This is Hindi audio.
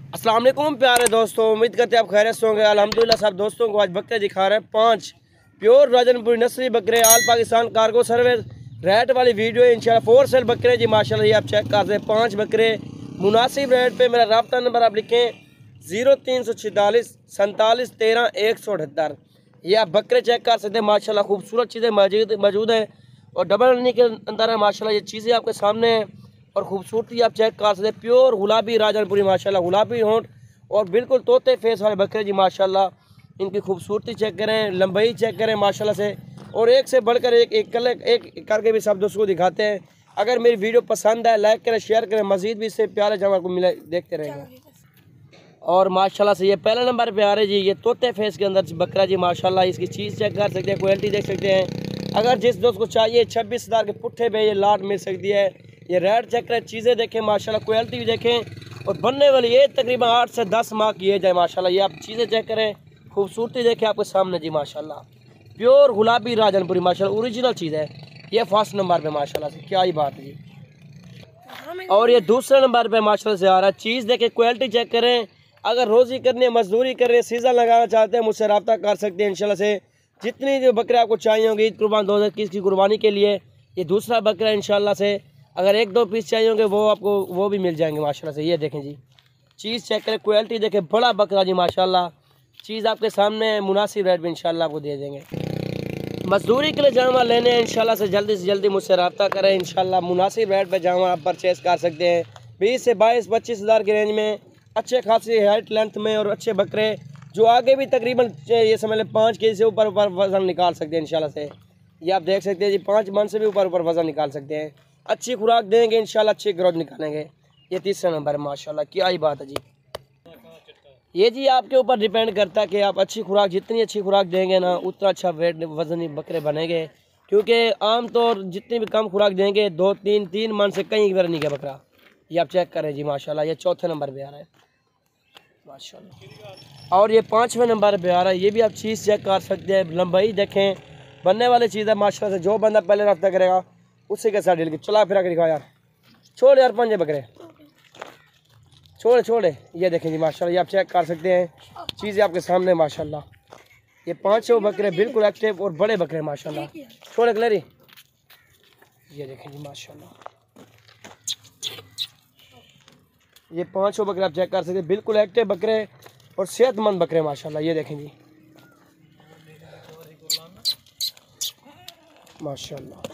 अस्सलाम वालेकुम प्यारे दोस्तों, उम्मीद करते हैं आप खैरियत से होंगे। अल्हम्दुलिल्लाह सब दोस्तों को आज बकरे दिखा रहे हैं 5 प्योर राजनपुरी नस्ली बकरे, all Pakistan cargo service rate वाली वीडियो है इंशाल्लाह। 4 सेल बकरे जी माशाल्लाह, ये आप चेक कर रहे हैं 5 बकरे मुनासिब रेट पे। मेरा रब्ता नंबर आप लिखें 0346 47 13 178। ये आप बकरे चेक कर सकते हैं माशाल्लाह, खूबसूरत चीज़ें मौजूद हैं और डबल रनी के अंदर है माशाल्लाह। ये चीज़ें आपके सामने हैं और खूबसूरती आप चेक कर सकते हैं। प्योर गुलाबी राजनपुरी माशाल्लाह, गुलाबी होंठ और बिल्कुल तोते फेस वाले बकरे जी माशाल्लाह। इनकी खूबसूरती चेक करें, लंबाई चेक करें माशाल्लाह से, और एक से बढ़कर एक करके भी सब दोस्तों को दिखाते हैं। अगर मेरी वीडियो पसंद है लाइक करें, शेयर करें, मज़ीद भी इससे प्यारे जानवर को मिले देखते रहेंगे। और माशाल्लाह से ये पहला नंबर पे आ रहे जी, ये तोते फेस के अंदर बकरा जी माशाल्लाह। इसकी चीज़ चेक कर सकते हैं, क्वालिटी देख सकते हैं। अगर जिस दोस्त को चाहिए 26,000 के पुट्ठे पे ये लाट मिल सकती है। ये रेड चेक करें, चीज़ें देखें माशाल्लाह, क्वालिटी भी देखें और बनने वाली ये तकरीबन 8 से 10 माह की एज है माशाल्लाह। ये आप चीज़ें चेक करें, खूबसूरती देखें आपके सामने जी माशाल्लाह। प्योर गुलाबी राजनपुरी माशाल्लाह, ओरिजिनल चीज़ है। ये फर्स्ट नंबर पे माशाल्लाह से, क्या ही बात है जी। और ये दूसरे नंबर पे माशाल्लाह से आ रहा है। चीज़ देखें, क्वालिटी चेक करें। अगर रोज़ी करनी है, मजदूरी कर रहे हैं, सीज़न लगाना चाहते हैं, मुझसे रब्ता कर सकते हैं इंशाल्लाह से। जितनी जो बकरे आपको चाहिए होंगे ईद कुर्बान 2021 की कुर्बानी के लिए, ये दूसरा बकरा इंशाल्लाह से। अगर 1-2 पीस चाहिए होंगे वो आपको वो भी मिल जाएंगे माशाल्लाह से। ये देखें जी, चीज़ चेक करें, क्वालिटी देखें, बड़ा बकरा जी माशाल्लाह। चीज़ आपके सामने मुनासिब रेट में इंशाल्लाह आपको दे देंगे। मजदूरी के लिए जानवर लेने हैं इंशाल्लाह से जल्दी मुझसे रब्ता करें इंशाल्लाह। मुनासिब रेट पर जानवर आप परचेज़ कर सकते हैं। 20 से 22-25 हज़ार की रेंज में अच्छे खासी हाइट लेंथ में और अच्छे बकरे जो आगे भी तकरीबन ये समझ लें 5 केजी से ऊपर वज़न निकाल सकते हैं इंशाल्लाह से। ये आप देख सकते हैं जी, 5 मन से भी ऊपर वज़न निकाल सकते हैं। अच्छी खुराक देंगे इंशाल्लाह, अच्छी ग्रोथ निकालेंगे। ये तीसरा नंबर है माशाल्लाह, क्या ही बात है जी। ये जी आपके ऊपर डिपेंड करता है कि आप अच्छी खुराक, जितनी अच्छी खुराक देंगे ना उतना अच्छा वेट वज़नी बकरे बनेंगे। क्योंकि आम तौर जितनी भी कम खुराक देंगे 2-3 मन से कहीं बार नहीं गया बकरा। ये आप चेक करें जी माशाल्लाह। ये चौथे नंबर पे आ रहा है माशाल्लाह। और ये 5वें नंबर पे आ रहा है। ये भी आप चीज़ चेक कर सकते हैं, लंबाई देखें, बनने वाली चीज़ है माशाल्लाह से। जो बंदा पहले रफ्ता करेगा उससे के साथ डील के चला फिरा के दिखा यार, छोड़ यार 5 बकरे छोड़े। ये देखें जी माशाल्लाह, ये आप चेक कर सकते हैं, चीज़ें आपके सामने माशाल्लाह। ये 500 बकरे बिल्कुल एक्टिव और बड़े बकरे माशाल्लाह। छोड़े क्लेरी, ये देखें जी माशाल्लाह। ये 500 बकरे आप चेक कर सकते हैं, बिल्कुल एक्टिव बकरे और सेहतमंद बकरे माशाल्लाह। ये देखें जी माशाल्लाह।